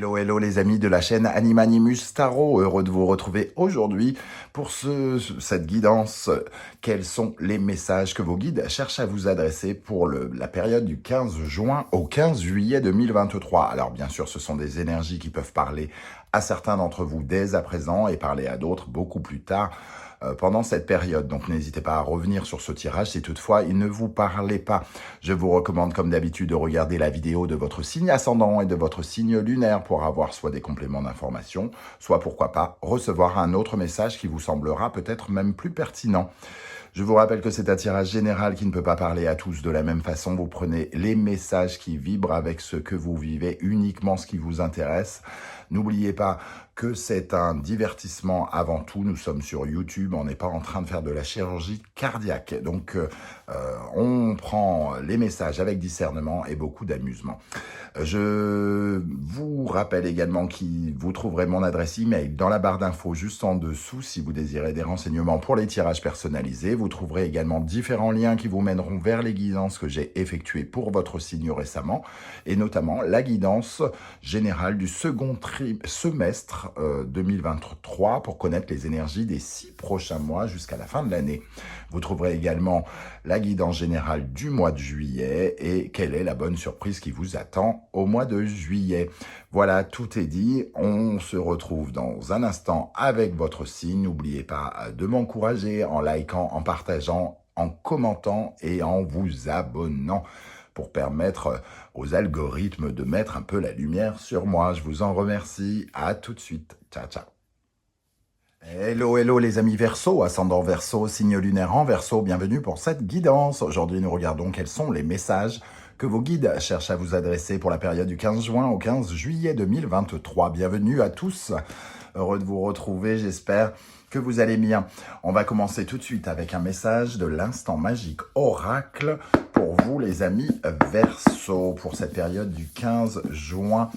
Hello, hello les amis de la chaîne Animanimus Tarot, heureux de vous retrouver aujourd'hui pour cette guidance. Quels sont les messages que vos guides cherchent à vous adresser pour la période du 15 juin au 15 juillet 2023? Alors bien sûr, ce sont des énergies qui peuvent parler à certains d'entre vous dès à présent et parler à d'autres beaucoup plus tard pendant cette période. Donc n'hésitez pas à revenir sur ce tirage si toutefois il ne vous parlait pas. Je vous recommande comme d'habitude de regarder la vidéo de votre signe ascendant et de votre signe lunaire pour avoir soit des compléments d'information, soit pourquoi pas recevoir un autre message qui vous semblera peut-être même plus pertinent. Je vous rappelle que c'est un tirage général qui ne peut pas parler à tous de la même façon. Vous prenez les messages qui vibrent avec ce que vous vivez, uniquement ce qui vous intéresse. N'oubliez pas que c'est un divertissement avant tout. Nous sommes sur YouTube, on n'est pas en train de faire de la chirurgie cardiaque. Donc, on prend les messages avec discernement et beaucoup d'amusement. Je vous rappelle également que vous trouverez mon adresse email dans la barre d'infos juste en dessous si vous désirez des renseignements pour les tirages personnalisés. Vous trouverez également différents liens qui vous mèneront vers les guidances que j'ai effectuées pour votre signe récemment et notamment la guidance générale du second semestre 2023 pour connaître les énergies des 6 prochains mois jusqu'à la fin de l'année. Vous trouverez également la guidance générale du mois de juillet et quelle est la bonne surprise qui vous attend au mois de juillet. Voilà, tout est dit. On se retrouve dans un instant avec votre signe. N'oubliez pas de m'encourager en likant, en partageant, en commentant et en vous abonnant pour permettre aux algorithmes de mettre un peu la lumière sur moi. Je vous en remercie. À tout de suite. Ciao, ciao. Hello, hello les amis Verseau, ascendant Verseau, signe lunaire en Verseau, bienvenue pour cette guidance. Aujourd'hui, nous regardons quels sont les messages que vos guides cherchent à vous adresser pour la période du 15 juin au 15 juillet 2023. Bienvenue à tous, heureux de vous retrouver, j'espère que vous allez bien. On va commencer tout de suite avec un message de l'instant magique oracle pour vous les amis Verseau pour cette période du 15 juin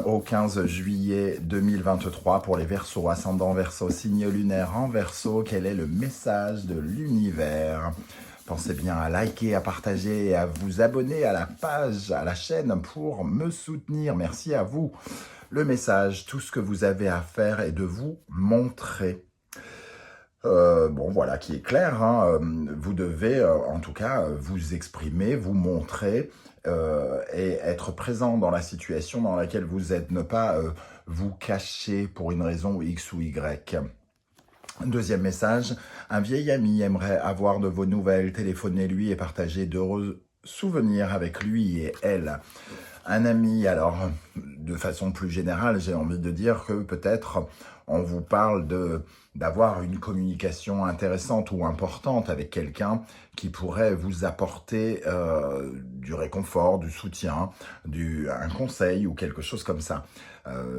au 15 juillet 2023 pour les Verseaux, ascendant Verseau, signe lunaire en Verseau. Quel est le message de l'univers? Pensez bien à liker, à partager et à vous abonner à la page, à la chaîne pour me soutenir. Merci à vous. Le message, tout ce que vous avez à faire est de vous montrer. Bon, voilà, qui est clair, hein. Vous devez, en tout cas, vous exprimer, vous montrer et être présent dans la situation dans laquelle vous êtes. Ne pas vous cacher pour une raison X ou Y. Deuxième message, un vieil ami aimerait avoir de vos nouvelles. Téléphonez-lui et partagez d'heureux souvenirs avec lui et elle. Un ami, alors, de façon plus générale, j'ai envie de dire que peut-être on vous parle d'avoir une communication intéressante ou importante avec quelqu'un qui pourrait vous apporter du réconfort, du soutien, un conseil ou quelque chose comme ça.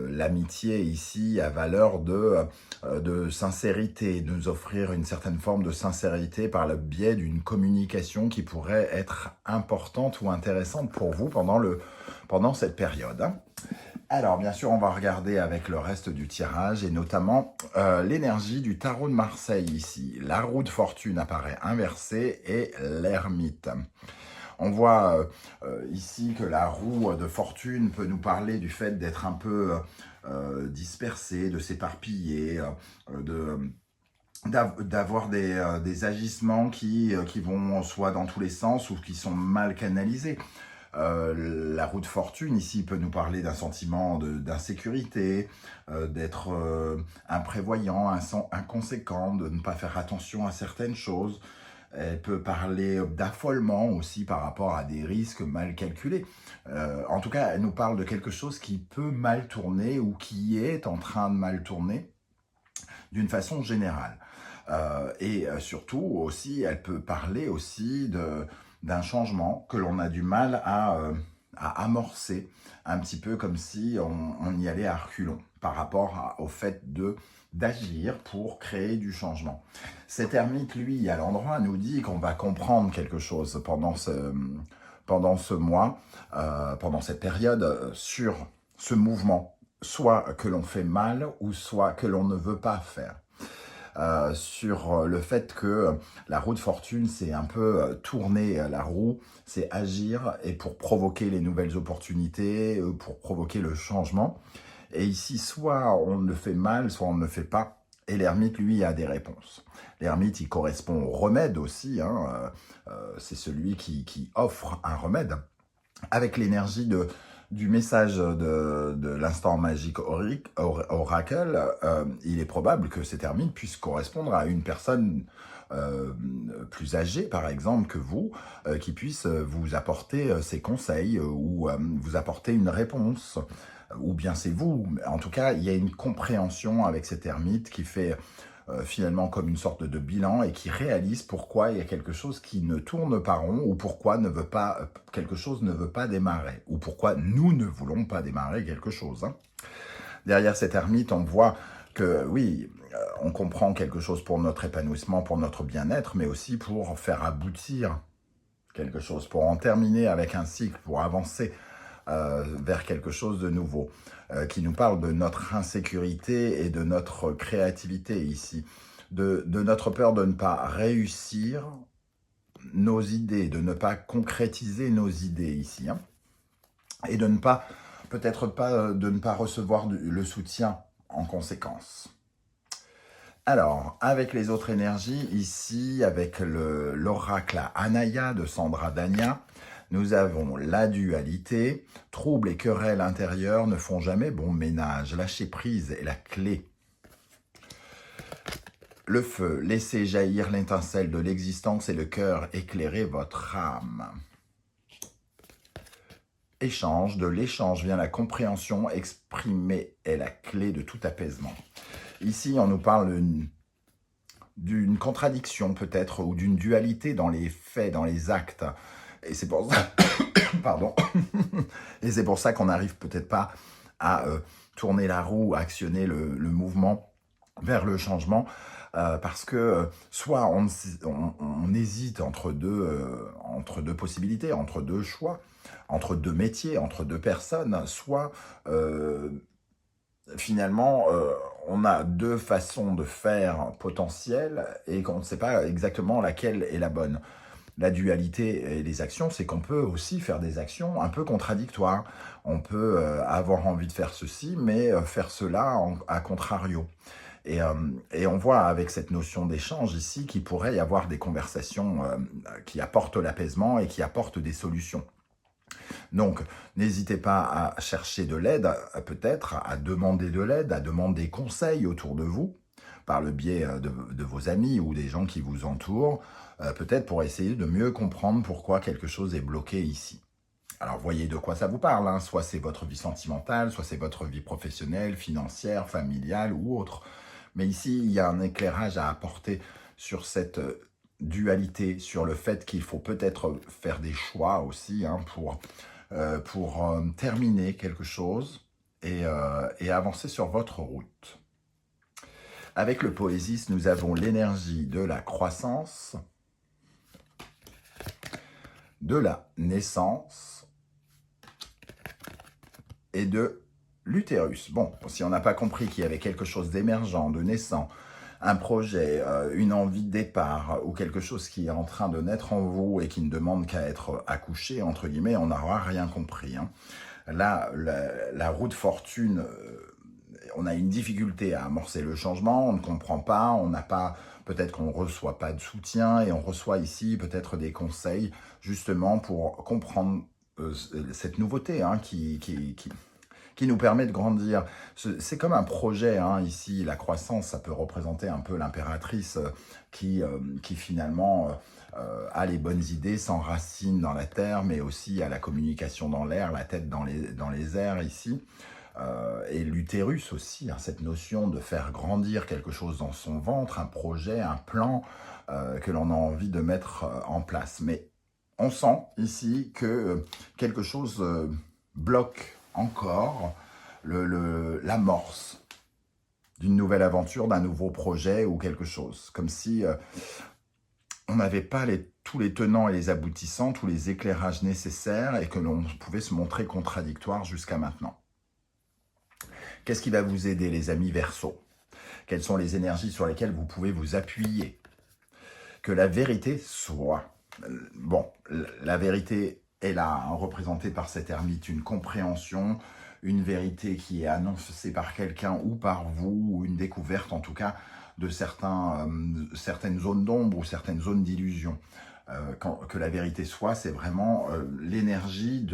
L'amitié ici a valeur de sincérité, de nous offrir une certaine forme de sincérité par le biais d'une communication qui pourrait être importante ou intéressante pour vous pendant cette période, hein. Alors, bien sûr, on va regarder avec le reste du tirage et notamment l'énergie du tarot de Marseille ici. La roue de fortune apparaît inversée et l'ermite. On voit ici que la roue de fortune peut nous parler du fait d'être un peu dispersé, de s'éparpiller, d'avoir des agissements qui vont soit dans tous les sens ou qui sont mal canalisés. La roue de fortune ici peut nous parler d'un sentiment d'insécurité, d'être imprévoyant, inconséquent, de ne pas faire attention à certaines choses. Elle peut parler d'affolement aussi par rapport à des risques mal calculés. En tout cas, elle nous parle de quelque chose qui peut mal tourner ou qui est en train de mal tourner d'une façon générale. Et surtout aussi, elle peut parler aussi d'un changement que l'on a du mal à amorcer, un petit peu comme si on y allait à reculons par rapport au fait d'agir pour créer du changement. Cet ermite, lui, à l'endroit, nous dit qu'on va comprendre quelque chose pendant ce mois, pendant cette période, sur ce mouvement, soit que l'on fait mal ou soit que l'on ne veut pas faire. sur le fait que la roue de fortune, c'est un peu tourner la roue, c'est agir et pour provoquer les nouvelles opportunités, pour provoquer le changement. Et ici, soit on le fait mal, soit on ne le fait pas. Et l'ermite, lui, a des réponses. L'ermite, il correspond au remède aussi. C'est celui qui offre un remède. Avec l'énergie du message de l'instant magique oracle, il est probable que cet ermite puisse correspondre à une personne plus âgée, par exemple, que vous, qui puisse vous apporter ses conseils ou vous apporter une réponse. Ou bien c'est vous. En tout cas, il y a une compréhension avec cet ermite qui fait finalement comme une sorte de bilan et qui réalise pourquoi il y a quelque chose qui ne tourne pas rond ou pourquoi quelque chose ne veut pas démarrer ou pourquoi nous ne voulons pas démarrer quelque chose. Derrière cet ermite, on voit que oui, on comprend quelque chose pour notre épanouissement, pour notre bien-être, mais aussi pour faire aboutir quelque chose, pour en terminer avec un cycle, pour avancer vers quelque chose de nouveau, qui nous parle de notre insécurité et de notre créativité ici, de notre peur de ne pas réussir nos idées, de ne pas concrétiser nos idées ici, et de ne pas, peut-être pas, de ne pas recevoir le soutien en conséquence. Alors, avec les autres énergies, ici, avec l'oracle Anaya de Sandra Dania, nous avons la dualité. Troubles et querelles intérieures ne font jamais bon ménage. Lâcher prise est la clé. Le feu, laissez jaillir l'étincelle de l'existence et le cœur éclairer votre âme. Échange, de l'échange vient la compréhension, exprimer est la clé de tout apaisement. Ici, on nous parle d'une contradiction peut-être, ou d'une dualité dans les faits, dans les actes. Et c'est pour ça, pardon, et c'est pour ça qu'on n'arrive peut-être pas à tourner la roue, à actionner le mouvement vers le changement, parce que soit on hésite entre deux possibilités, entre deux choix, entre deux métiers, entre deux personnes, soit finalement, on a deux façons de faire potentielles et qu'on ne sait pas exactement laquelle est la bonne. La dualité et les actions, c'est qu'on peut aussi faire des actions un peu contradictoires. On peut avoir envie de faire ceci, mais faire cela à contrario. Et on voit avec cette notion d'échange ici qu'il pourrait y avoir des conversations qui apportent l'apaisement et qui apportent des solutions. Donc, n'hésitez pas à chercher de l'aide, peut-être, à demander de l'aide, à demander conseil autour de vous, par le biais de vos amis ou des gens qui vous entourent, peut-être pour essayer de mieux comprendre pourquoi quelque chose est bloqué ici. Alors, voyez de quoi ça vous parle, soit c'est votre vie sentimentale, soit c'est votre vie professionnelle, financière, familiale ou autre. Mais ici, il y a un éclairage à apporter sur cette dualité, sur le fait qu'il faut peut-être faire des choix aussi pour terminer quelque chose et avancer sur votre route. Avec le Poésis, nous avons l'énergie de la croissance, de la naissance et de l'utérus. Bon, si on n'a pas compris qu'il y avait quelque chose d'émergent, de naissant, un projet, une envie de départ ou quelque chose qui est en train de naître en vous et qui ne demande qu'à être accouché, entre guillemets, on n'aura rien compris. Là, la roue de fortune, on a une difficulté à amorcer le changement, on ne comprend pas, on n'a pas, peut-être qu'on ne reçoit pas de soutien et on reçoit ici peut-être des conseils justement pour comprendre cette nouveauté qui nous permet de grandir. C'est comme un projet, ici, la croissance, ça peut représenter un peu l'impératrice qui finalement a les bonnes idées, s'enracine dans la terre, mais aussi à la communication dans l'air, la tête dans les airs ici. Et l'utérus aussi, cette notion de faire grandir quelque chose dans son ventre, un projet, un plan que l'on a envie de mettre en place. Mais on sent ici que quelque chose bloque encore l'amorce d'une nouvelle aventure, d'un nouveau projet ou quelque chose. Comme si on n'avait pas tous les tenants et les aboutissants, tous les éclairages nécessaires et que l'on pouvait se montrer contradictoire jusqu'à maintenant. Qu'est-ce qui va vous aider, les amis Verseaux? quelles sont les énergies sur lesquelles vous pouvez vous appuyer. Que la vérité soit. Bon, la vérité est là, hein, représentée par cet ermite, une compréhension, une vérité qui est annoncée par quelqu'un ou par vous, ou une découverte en tout cas de certaines zones d'ombre ou certaines zones d'illusion. Que la vérité soit, c'est vraiment l'énergie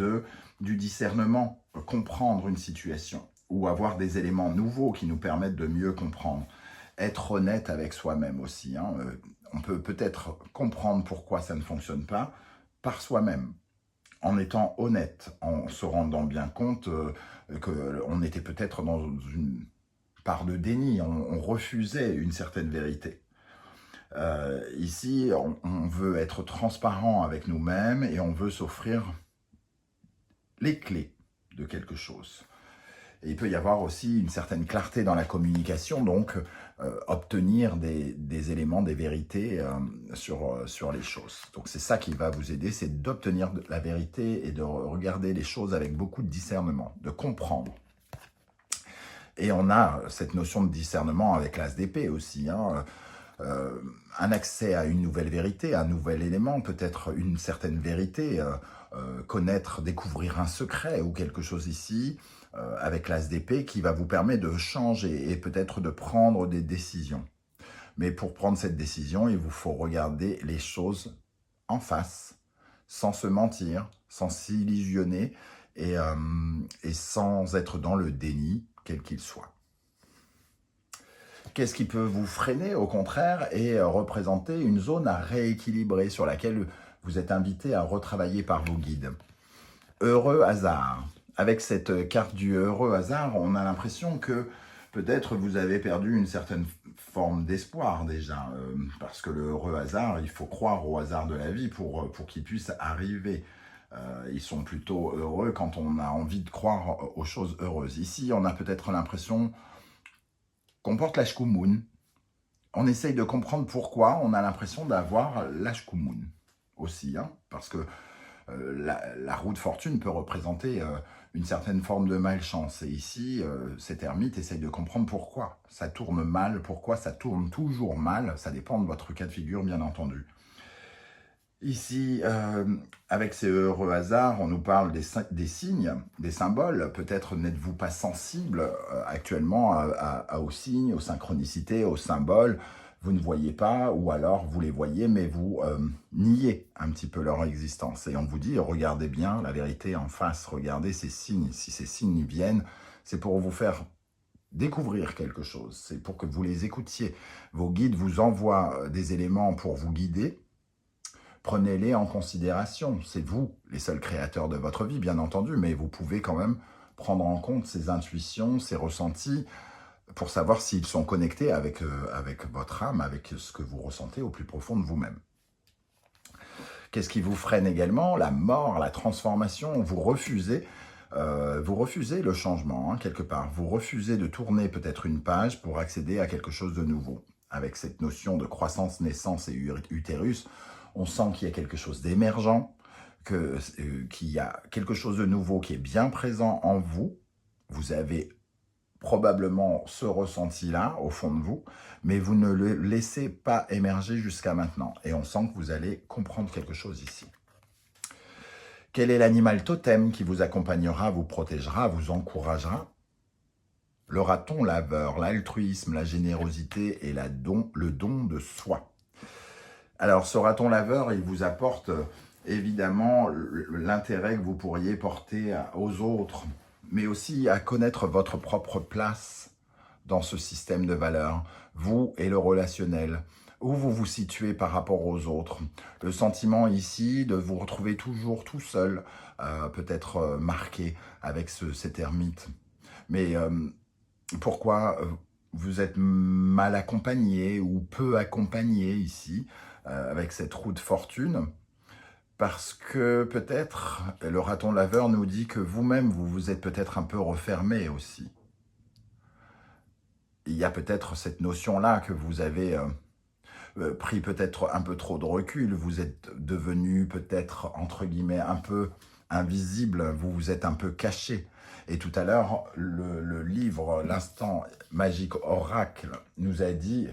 du discernement, comprendre une situation ou avoir des éléments nouveaux qui nous permettent de mieux comprendre. Être honnête avec soi-même aussi. Hein. On peut peut-être comprendre pourquoi ça ne fonctionne pas par soi-même, en étant honnête, en se rendant bien compte qu'on était peut-être dans une part de déni, on refusait une certaine vérité. Ici, on veut être transparent avec nous-mêmes et on veut s'offrir les clés de quelque chose. Et il peut y avoir aussi une certaine clarté dans la communication, donc obtenir des éléments, des vérités sur les choses. Donc c'est ça qui va vous aider, c'est d'obtenir la vérité et de regarder les choses avec beaucoup de discernement, de comprendre. Et on a cette notion de discernement avec l'as d'épée aussi, hein, un accès à une nouvelle vérité, un nouvel élément, peut-être une certaine vérité, connaître, découvrir un secret ou quelque chose ici, avec l'as d'épée qui va vous permettre de changer et peut-être de prendre des décisions. Mais pour prendre cette décision, il vous faut regarder les choses en face, sans se mentir, sans s'illusionner et sans être dans le déni, quel qu'il soit. Qu'est-ce qui peut vous freiner, au contraire, et représenter une zone à rééquilibrer sur laquelle vous êtes invité à retravailler par vos guides? Heureux hasard. Avec cette carte du heureux hasard, on a l'impression que peut-être vous avez perdu une certaine forme d'espoir déjà, parce que le heureux hasard, il faut croire au hasard de la vie pour qu'il puisse arriver. Ils sont plutôt heureux quand on a envie de croire aux choses heureuses. Ici, on a peut-être l'impression qu'on porte l'ashkumun. On essaye de comprendre pourquoi on a l'impression d'avoir l'ashkumun aussi, hein, parce que la roue de fortune peut représenter une certaine forme de malchance. Et ici, cet ermite essaye de comprendre pourquoi ça tourne mal, pourquoi ça tourne toujours mal. Ça dépend de votre cas de figure, bien entendu. Ici, avec ces heureux hasards, on nous parle des signes, des symboles. Peut-être n'êtes-vous pas sensible actuellement aux signes, aux synchronicités, aux symboles. Vous ne voyez pas, ou alors vous les voyez, mais vous niez un petit peu leur existence. Et on vous dit, regardez bien la vérité en face, regardez ces signes. Si ces signes viennent, c'est pour vous faire découvrir quelque chose. C'est pour que vous les écoutiez. Vos guides vous envoient des éléments pour vous guider. Prenez-les en considération. C'est vous, les seuls créateurs de votre vie, bien entendu, mais vous pouvez quand même prendre en compte ces intuitions, ces ressentis, pour savoir s'ils sont connectés avec votre âme, avec ce que vous ressentez au plus profond de vous-même. Qu'est-ce qui vous freine également? La mort, la transformation. Vous refusez le changement, hein, quelque part. Vous refusez de tourner peut-être une page pour accéder à quelque chose de nouveau. Avec cette notion de croissance, naissance et utérus, on sent qu'il y a quelque chose d'émergent, qu'il y a quelque chose de nouveau qui est bien présent en vous. Vous avez probablement ce ressenti-là au fond de vous, mais vous ne le laissez pas émerger jusqu'à maintenant. Et on sent que vous allez comprendre quelque chose ici. Quel est l'animal totem qui vous accompagnera, vous protégera, vous encouragera? Le raton laveur, l'altruisme, la générosité et le don de soi. Alors, ce raton laveur, il vous apporte évidemment l'intérêt que vous pourriez porter aux autres, mais aussi à connaître votre propre place dans ce système de valeurs, vous et le relationnel, où vous vous situez par rapport aux autres. Le sentiment ici de vous retrouver toujours tout seul, peut-être marqué avec cet ermite. Mais pourquoi vous êtes mal accompagné ou peu accompagné ici, avec cette roue de fortune? Parce que peut-être, le raton laveur nous dit que vous-même, vous vous êtes peut-être un peu refermé aussi. Il y a peut-être cette notion-là que vous avez pris peut-être un peu trop de recul. Vous êtes devenu peut-être, entre guillemets, un peu invisible, vous vous êtes un peu caché. Et tout à l'heure, le livre L'instant magique oracle nous a dit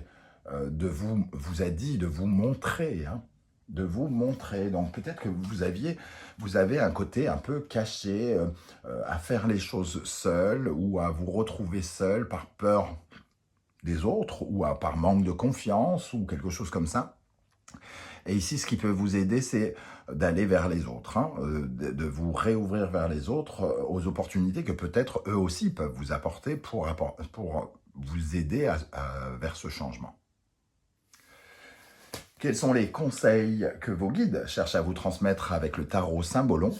vous a dit de vous montrer, hein, de vous montrer. Donc peut-être que vous avez un côté un peu caché à faire les choses seul ou à vous retrouver seul par peur des autres ou par manque de confiance ou quelque chose comme ça. Et ici, ce qui peut vous aider, c'est d'aller vers les autres, hein, de vous réouvrir vers les autres, aux opportunités que peut-être eux aussi peuvent vous apporter pour vous aider vers ce changement. Quels sont les conseils que vos guides cherchent à vous transmettre avec le tarot Symbolon?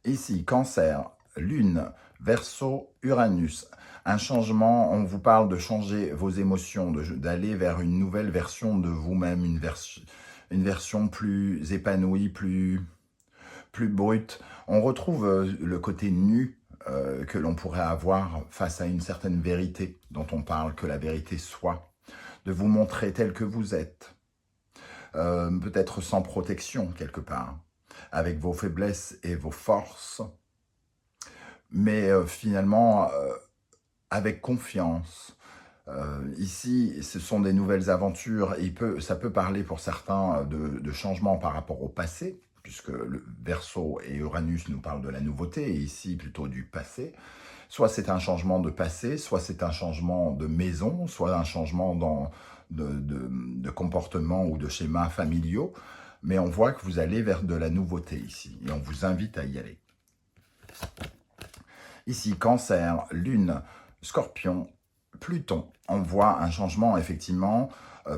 Ici, Cancer, Lune, Verseau, Uranus. Un changement, on vous parle de changer vos émotions, d'aller vers une nouvelle version de vous-même, une version plus épanouie, plus brute. On retrouve le côté nu que l'on pourrait avoir face à une certaine vérité dont on parle, que la vérité soit, de vous montrer tel que vous êtes, peut-être sans protection quelque part, avec vos faiblesses et vos forces, mais finalement avec confiance. Ici, ce sont des nouvelles aventures, et ça peut parler pour certains de changements par rapport au passé, puisque le Verseau et Uranus nous parlent de la nouveauté, et ici plutôt du passé. Soit c'est un changement de passé, soit c'est un changement de maison, soit un changement de comportement ou de schémas familiaux, mais on voit que vous allez vers de la nouveauté ici, et on vous invite à y aller. Ici, Cancer, Lune, Scorpion, Pluton. On voit un changement, effectivement,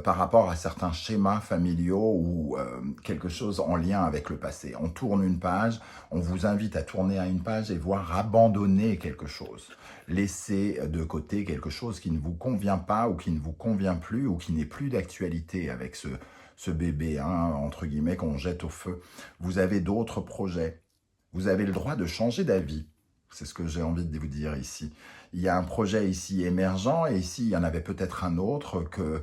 par rapport à certains schémas familiaux ou quelque chose en lien avec le passé. On tourne une page, on vous invite à tourner à une page et voir abandonner quelque chose. Laisser de côté quelque chose qui ne vous convient pas ou qui ne vous convient plus ou qui n'est plus d'actualité avec ce bébé, hein, entre guillemets, qu'on jette au feu. Vous avez d'autres projets. Vous avez le droit de changer d'avis. C'est ce que j'ai envie de vous dire ici. Il y a un projet ici émergent, et ici, il y en avait peut-être un autre que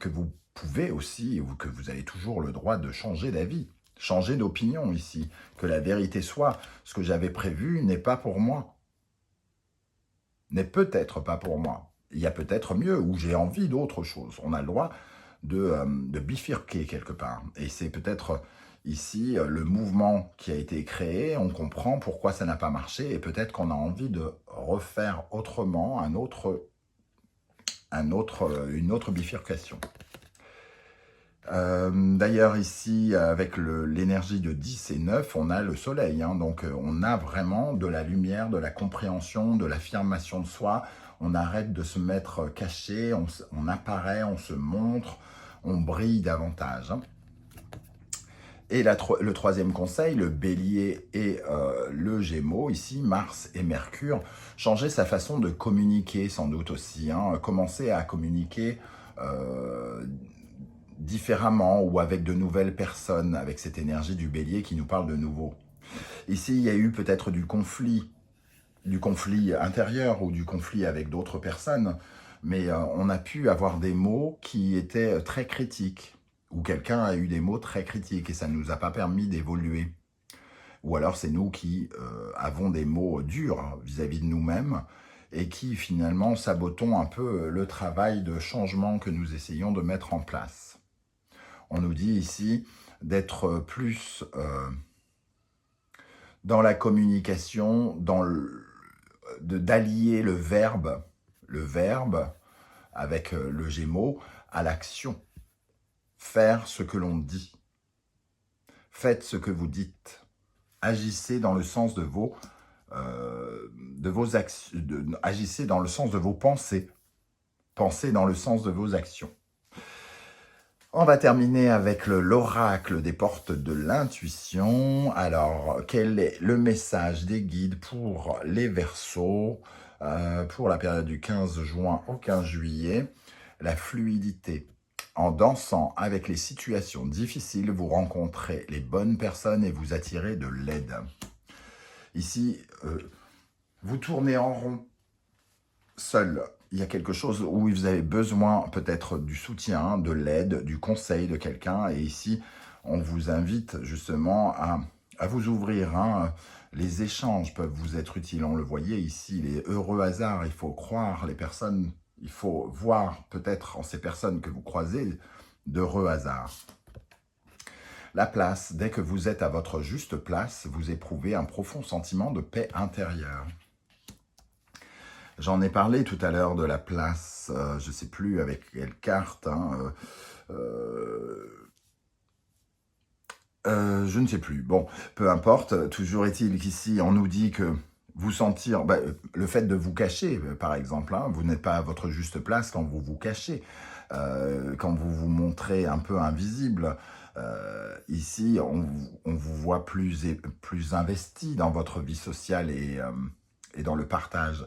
vous pouvez aussi, ou que vous avez toujours le droit de changer d'avis, changer d'opinion ici. Que la vérité soit, ce que j'avais prévu n'est pas pour moi. N'est peut-être pas pour moi. Il y a peut-être mieux, ou j'ai envie d'autre chose. On a le droit de bifurquer quelque part. Et c'est peut-être ici le mouvement qui a été créé, on comprend pourquoi ça n'a pas marché, et peut-être qu'on a envie de refaire autrement une autre bifurcation. D'ailleurs ici, avec l'énergie de 10 et 9, on a le soleil, hein, donc on a vraiment de la lumière, de la compréhension, de l'affirmation de soi. On arrête de se mettre caché, on apparaît, on se montre, on brille davantage, hein. Et le troisième conseil, le bélier et le gémeaux, ici, Mars et Mercure, changer sa façon de communiquer sans doute aussi, hein, commencer à communiquer différemment ou avec de nouvelles personnes, avec cette énergie du bélier qui nous parle de nouveau. Ici, il y a eu peut-être du conflit intérieur ou du conflit avec d'autres personnes, mais on a pu avoir des mots qui étaient très critiques, ou quelqu'un a eu des mots très critiques et ça ne nous a pas permis d'évoluer. Ou alors c'est nous qui avons des mots durs vis-à-vis de nous-mêmes et qui finalement sabotons un peu le travail de changement que nous essayons de mettre en place. On nous dit ici d'être plus dans la communication, d'allier le verbe avec le Gémeaux à l'action. Faire ce que l'on dit. Faites ce que vous dites. Agissez dans le sens de vos actions. Agissez dans le sens de vos pensées. Pensez dans le sens de vos actions. On va terminer avec l'oracle des portes de l'intuition. Alors, quel est le message des guides pour les Verseaux pour la période du 15 juin au 15 juillet? La fluidité. En dansant avec les situations difficiles, vous rencontrez les bonnes personnes et vous attirez de l'aide. Ici, vous tournez en rond, seul. Il y a quelque chose où vous avez besoin peut-être du soutien, de l'aide, du conseil de quelqu'un. Et ici, on vous invite justement à vous ouvrir, hein. Les échanges peuvent vous être utiles, on le voyait ici, les heureux hasards, il faut croire les personnes, il faut voir peut-être en ces personnes que vous croisez d'heureux hasards. La place, dès que vous êtes à votre juste place, vous éprouvez un profond sentiment de paix intérieure. J'en ai parlé tout à l'heure de la place, je ne sais plus avec quelle carte, hein, je ne sais plus. Bon, peu importe, toujours est-il qu'ici, on nous dit que vous sentir, le fait de vous cacher, par exemple, hein, vous n'êtes pas à votre juste place quand vous vous cachez, quand vous vous montrez un peu invisible. Ici, on vous voit plus investi dans votre vie sociale et dans le partage.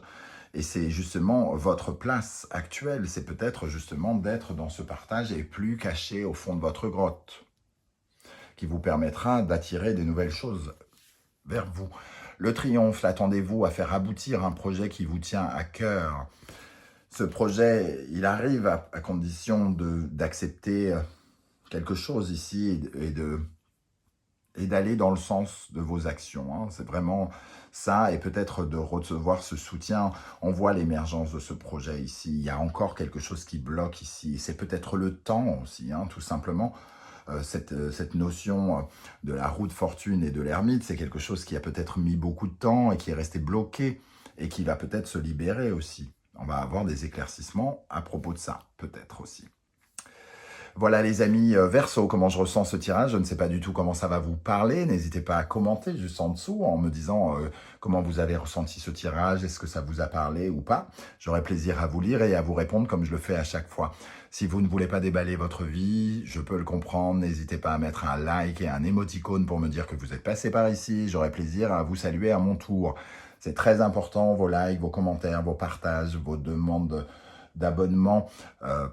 Et c'est justement votre place actuelle, c'est peut-être justement d'être dans ce partage et plus caché au fond de votre grotte, qui vous permettra d'attirer des nouvelles choses vers vous. Le triomphe, attendez-vous à faire aboutir un projet qui vous tient à cœur. Ce projet, il arrive à condition d'accepter quelque chose ici et d'aller dans le sens de vos actions, hein. C'est vraiment ça, et peut-être de recevoir ce soutien. On voit l'émergence de ce projet ici. Il y a encore quelque chose qui bloque ici. C'est peut-être le temps aussi, hein, tout simplement. Cette notion de la roue de fortune et de l'ermite, c'est quelque chose qui a peut-être mis beaucoup de temps et qui est resté bloqué et qui va peut-être se libérer aussi. On va avoir des éclaircissements à propos de ça, peut-être aussi. Voilà les amis Verseau, comment je ressens ce tirage. Je ne sais pas du tout comment ça va vous parler. N'hésitez pas à commenter juste en dessous en me disant comment vous avez ressenti ce tirage. Est-ce que ça vous a parlé ou pas? J'aurai plaisir à vous lire et à vous répondre comme je le fais à chaque fois. Si vous ne voulez pas déballer votre vie, je peux le comprendre. N'hésitez pas à mettre un like et un émoticône pour me dire que vous êtes passé par ici. J'aurai plaisir à vous saluer à mon tour. C'est très important, vos likes, vos commentaires, vos partages, vos demandes d'abonnement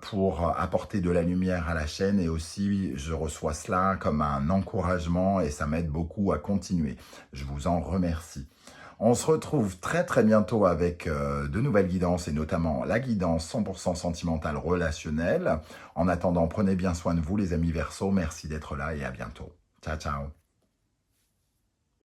pour apporter de la lumière à la chaîne, et aussi je reçois cela comme un encouragement et ça m'aide beaucoup à continuer. Je vous en remercie. On se retrouve très très bientôt avec de nouvelles guidances et notamment la guidance 100% sentimentale relationnelle. En attendant, prenez bien soin de vous les amis Verseau. Merci d'être là et à bientôt. Ciao ciao.